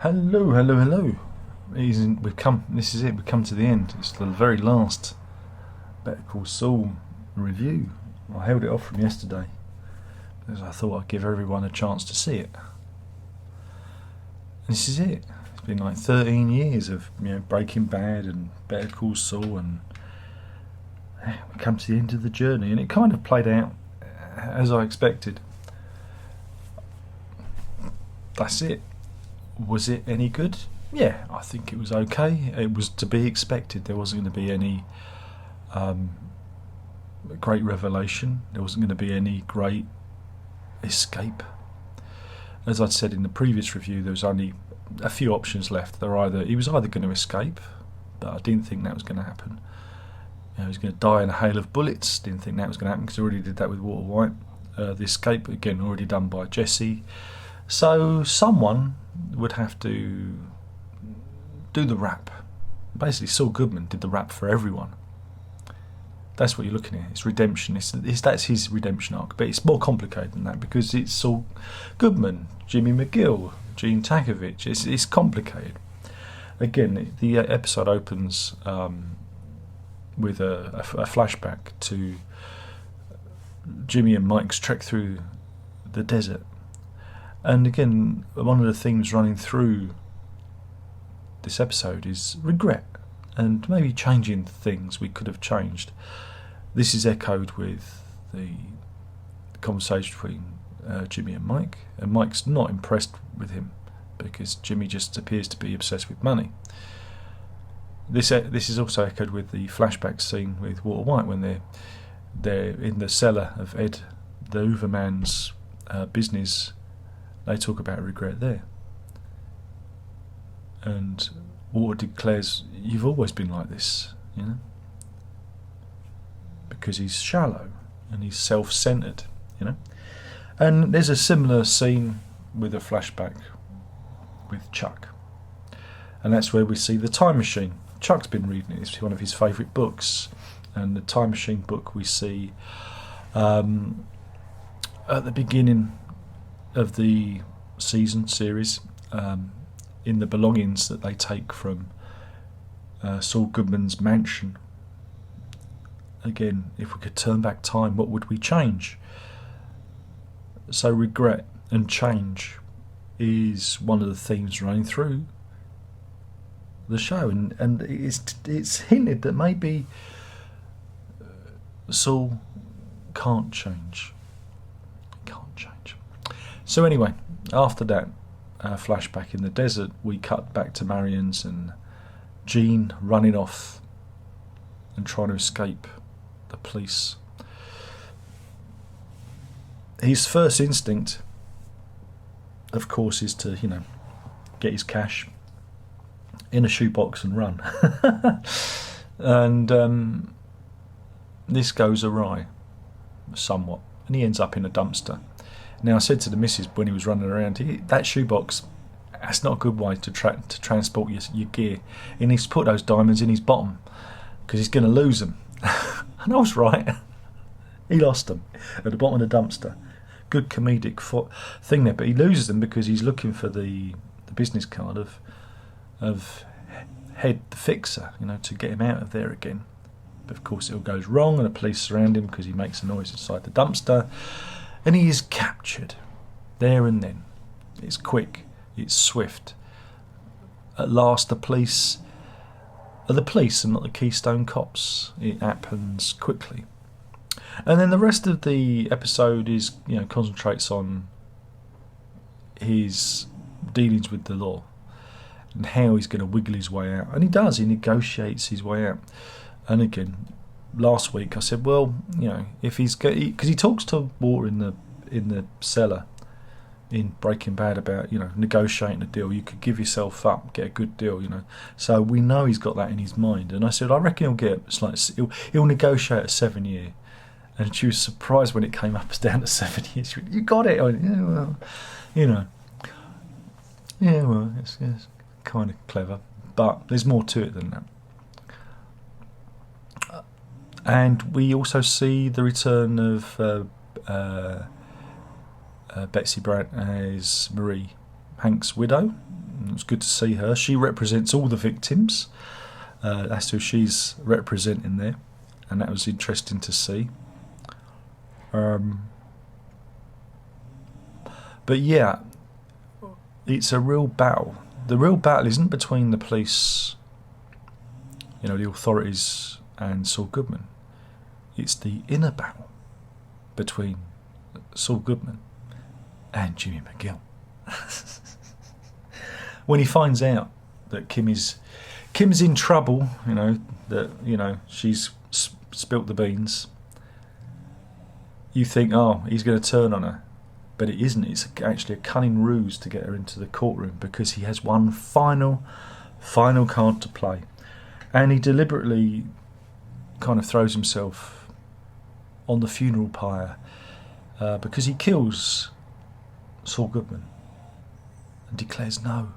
Hello, hello, hello. We've come. This is it. We've come to the end. It's the very last Better Call Saul review. I held it off from yesterday because I thought I'd give everyone a chance to see it. And this is it. It's been like 13 years of Breaking Bad and Better Call Saul, and we come to the end of the journey, and it kind of played out as I expected. That's it. Was it any good? Yeah, I think it was okay. It was to be expected. There wasn't going to be any great revelation. There wasn't going to be any great escape. As I'd said in the previous review, there was only a few options left. He was either going to escape, but I didn't think that was going to happen. He was going to die in a hail of bullets. Didn't think that was going to happen because I already did that with Walter White. The escape, again, already done by Jesse. So someone would have to do the rap. Basically, Saul Goodman did the rap for everyone. That's what you're looking at. It's redemption. That's his redemption arc. But it's more complicated than that because it's Saul Goodman, Jimmy McGill, Gene Takovich. It's complicated. Again, the episode opens with a flashback to Jimmy and Mike's trek through the desert. And again, one of the themes running through this episode is regret and maybe changing things we could have changed. This is echoed with the conversation between Jimmy and Mike, and Mike's not impressed with him because Jimmy just appears to be obsessed with money. This is also echoed with the flashback scene with Walter White when they're in the cellar of Ed the Hooverman's business. They talk about regret there. And Walter declares, "You've always been like this," because he's shallow and he's self-centered, And there's a similar scene with a flashback with Chuck. And that's where we see the Time Machine. Chuck's been reading it. It's one of his favourite books. And the Time Machine book we see at the beginning of the series, in the belongings that they take from Saul Goodman's mansion. Again, if we could turn back time, what would we change? So regret and change is one of the themes running through the show, and it's hinted that maybe Saul can't change. So anyway, after that flashback in the desert, we cut back to Marion's and Gene running off and trying to escape the police. His first instinct, of course, is to, get his cash in a shoebox and run. And this goes awry somewhat, and he ends up in a dumpster. Now, I said to the missus when he was running around, that shoebox, that's not a good way to transport your gear. He needs to put those diamonds in his bottom because he's going to lose them. And I was right. He lost them at the bottom of the dumpster. Good comedic thing there, but he loses them because he's looking for the business card of Head the Fixer, to get him out of there again. But of course, it all goes wrong, and the police surround him because he makes a noise inside the dumpster. And he is captured there and then. It's quick, it's swift. At last, the police are the police and not the Keystone Cops. It happens quickly. And then the rest of the episode is, concentrates on his dealings with the law and how he's going to wiggle his way out. And he does. He negotiates his way out. And again, last week I said, well, if because he talks to Walter in the cellar in Breaking Bad about negotiating a deal. You could give yourself up, get a good deal, So we know he's got that in his mind. And I said, I reckon he'll negotiate a 7-year. And she was surprised when it came up down to 7 years. She went, "You got it." I went, "Yeah, well, it's kind of clever, but there's more to it than that." And we also see the return of Betsy Brandt as Marie, Hank's widow. It was good to see her. She represents all the victims. That's who she's representing there, and that was interesting to see. But yeah, it's a real battle. The real battle isn't between the police, the authorities, and Saul Goodman. It's the inner battle between Saul Goodman and Jimmy McGill. When he finds out that Kim's in trouble, she's spilt the beans, you think, oh, he's going to turn on her. But it isn't. It's actually a cunning ruse to get her into the courtroom, because he has one final card to play. And he deliberately kind of throws himself on the funeral pyre because he kills Saul Goodman and declares, no,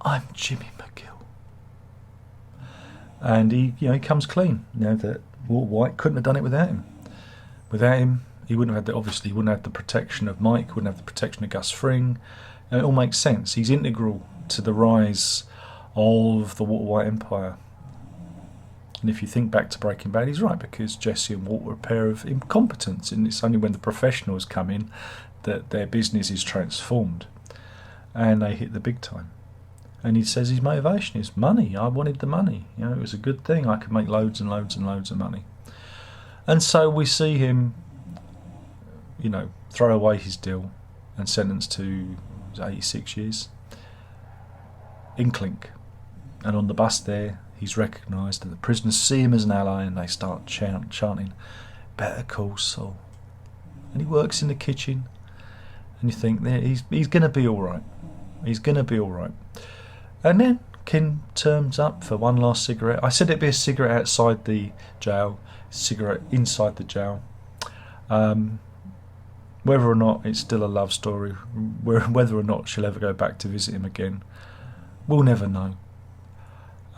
I'm Jimmy McGill. And he comes clean. That Walt White couldn't have done it without him. Without him, he wouldn't have he wouldn't have the protection of Mike, wouldn't have the protection of Gus Fring. And it all makes sense. He's integral to the rise of the Walter White Empire. And if you think back to Breaking Bad, he's right, because Jesse and Walt were a pair of incompetents, and it's only when the professionals come in that their business is transformed and they hit the big time. And he says his motivation is money. I wanted the money. It was a good thing. I could make loads and loads and loads of money. And so we see him, throw away his deal and sentenced to 86 years in Clink. And on the bus there, he's recognised, and the prisoners see him as an ally, and they start chanting, "Better call Saul." And he works in the kitchen, and you think, he's going to be all right. He's going to be all right. And then Kim turns up for one last cigarette. I said it'd be a cigarette outside the jail, cigarette inside the jail. Whether or not it's still a love story, whether or not she'll ever go back to visit him again, we'll never know.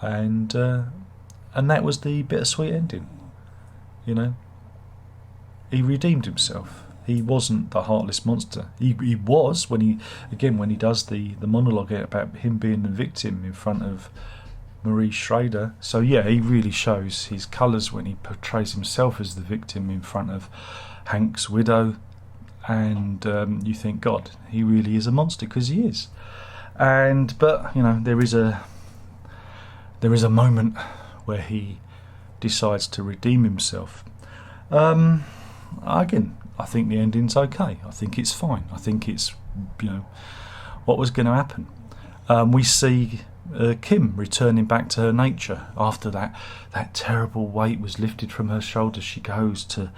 And that was the bittersweet ending. He redeemed himself. He wasn't the heartless monster. He was when he does the monologue about him being the victim in front of Marie Schrader. So yeah, he really shows his colours when he portrays himself as the victim in front of Hank's widow. And you think, God, he really is a monster, because he is. But there is a moment where he decides to redeem himself. Again, I think the ending's okay. I think it's fine. I think it's what was going to happen. We see Kim returning back to her nature after that terrible weight was lifted from her shoulders. She goes to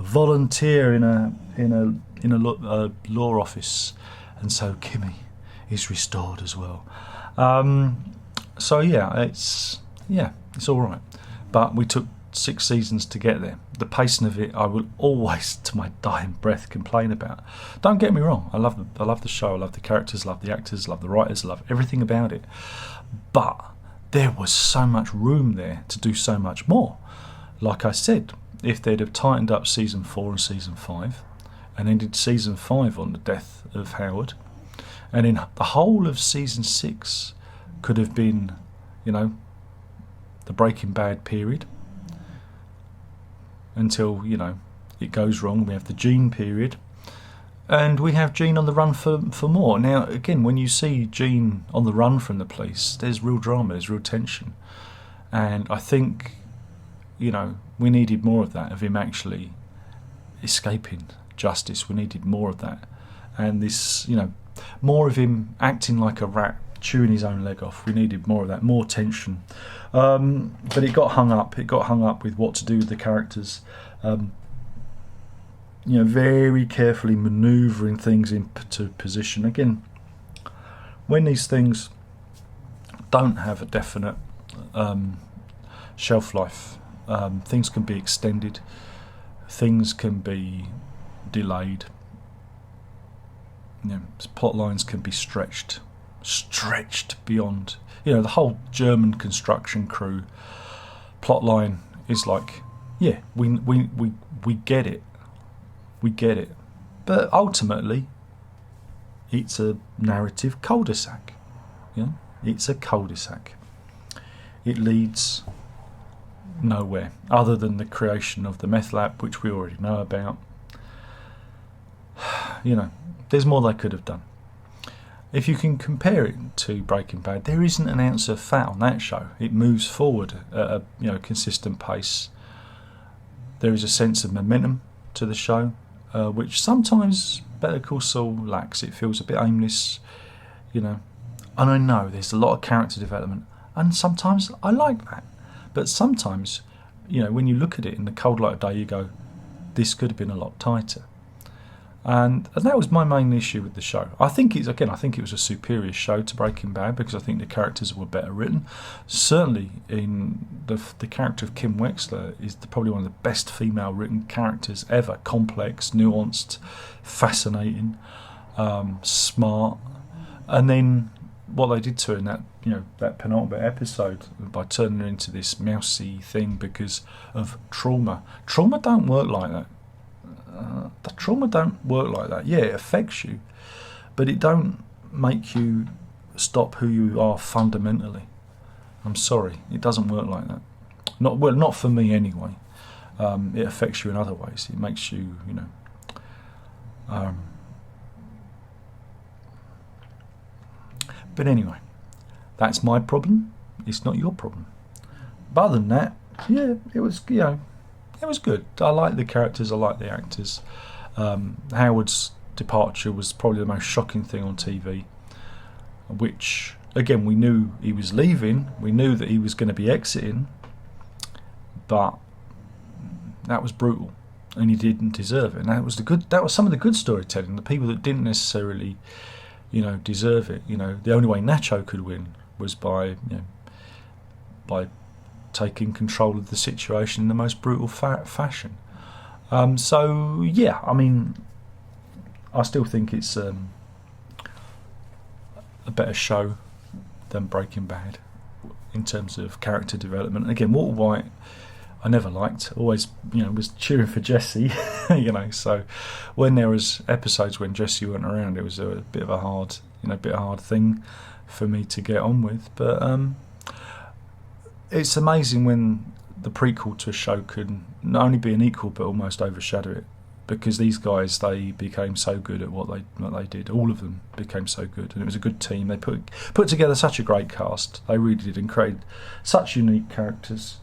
volunteer in a law office, and so Kimmy is restored as well. So yeah, it's all right. But we took 6 seasons to get there. The pacing of it, I will always, to my dying breath, complain about. Don't get me wrong. I love the show. I love the characters. I love the actors. I love the writers. I love everything about it. But there was so much room there to do so much more. Like I said, if they'd have tightened up season 4 and season 5, and ended season 5 on the death of Howard, and in the whole of season 6 could have been, the Breaking Bad period, until it goes wrong. We have the Gene period, and we have Gene on the run for more. Now again, when you see Gene on the run from the police, there's real drama, there's real tension, and I think we needed more of that, of him actually escaping justice. We needed more of that, and this more of him acting like a rat, chewing his own leg off. We needed more of that, more tension. But it got hung up. It got hung up with what to do with the characters. Very carefully manoeuvring things into position. Again, when these things don't have a definite shelf life, things can be extended. Things can be delayed. Plot lines can be stretched beyond. The whole German construction crew plot line is like, yeah, we get it, but ultimately it's a narrative cul-de-sac. Yeah, it's a cul-de-sac. It leads nowhere other than the creation of the meth lab, which we already know about. You know, there's more they could have done. If you can compare it to Breaking Bad, there isn't an ounce of fat on that show. It moves forward at a consistent pace. There is a sense of momentum to the show, which sometimes Better Call Saul lacks. It feels a bit aimless, and I know there's a lot of character development, and sometimes I like that. But sometimes, when you look at it in the cold light of day, you go, this could have been a lot tighter. And that was my main issue with the show. I think it was a superior show to Breaking Bad because I think the characters were better written. Certainly, in the character of Kim Wexler is probably one of the best female written characters ever. Complex, nuanced, fascinating, smart. And then what they did to her in that penultimate episode by turning her into this mousy thing because of trauma. Trauma don't work like that. The trauma don't work like that. Yeah, it affects you, but it don't make you stop who you are fundamentally. I'm sorry, it doesn't work like that. Not for me anyway. It affects you in other ways. It makes you, But anyway, that's my problem. It's not your problem. But other than that, yeah, it was, it was good. I like the characters. I like the actors. Howard's departure was probably the most shocking thing on TV, which, again, we knew he was leaving. We knew that he was going to be exiting, but that was brutal, and he didn't deserve it. And that was some of the good storytelling. The people that didn't necessarily, deserve it. The only way Nacho could win was by taking control of the situation in the most brutal fashion. So yeah, I still think it's a better show than Breaking Bad in terms of character development. Again, Walter White, I never liked. Always, was cheering for Jesse. So when there was episodes when Jesse weren't around, it was a bit of a hard thing for me to get on with. But it's amazing when the prequel to a show could not only be an equal but almost overshadow it, because these guys, they became so good at what they did. All of them became so good, and it was a good team. They put together such a great cast. They really did, and created such unique characters.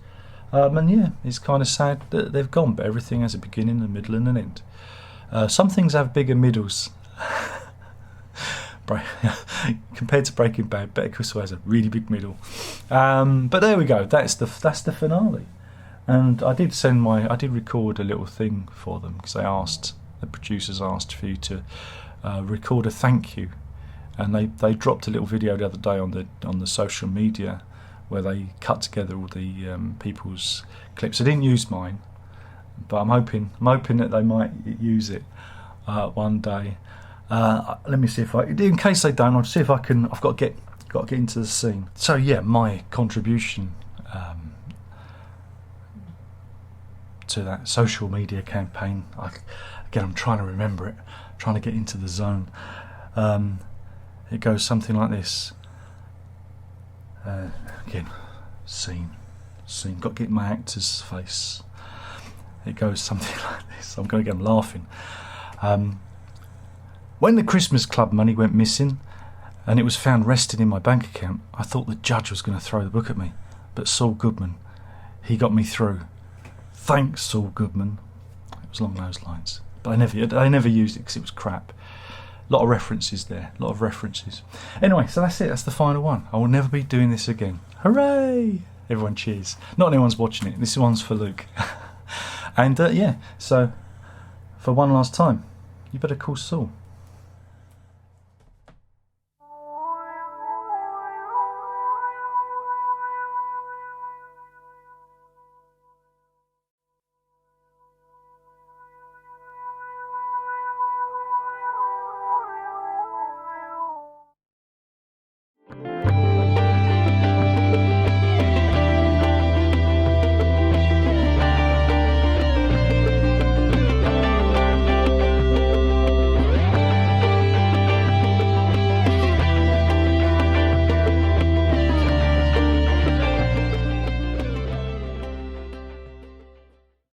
And yeah, it's kind of sad that they've gone, but everything has a beginning, a middle, and an end. Some things have bigger middles. Compared to Breaking Bad, Better Call Saul has a really big middle. But there we go. That's the finale. And I did record a little thing for them because the producers asked for you to record a thank you, and they dropped a little video the other day on the social media where they cut together all the people's clips. I didn't use mine, but I'm hoping that they might use it one day. Let me see in case they don't, I'll see if I can. I've got to get into the scene. So yeah, my contribution to that social media campaign. I'm trying to remember it, trying to get into the zone. It goes something like this. Again, scene. Got to get my actor's face. It goes something like this. I'm going to get them laughing. When the Christmas Club money went missing and it was found resting in my bank account, I thought the judge was going to throw the book at me. But Saul Goodman, he got me through. Thanks, Saul Goodman. It was along those lines. But I never used it because it was crap. A lot of references there. Anyway, so that's it. That's the final one. I will never be doing this again. Hooray! Everyone cheers. Not anyone's watching it. This one's for Luke. And yeah, so for one last time, you better call Saul.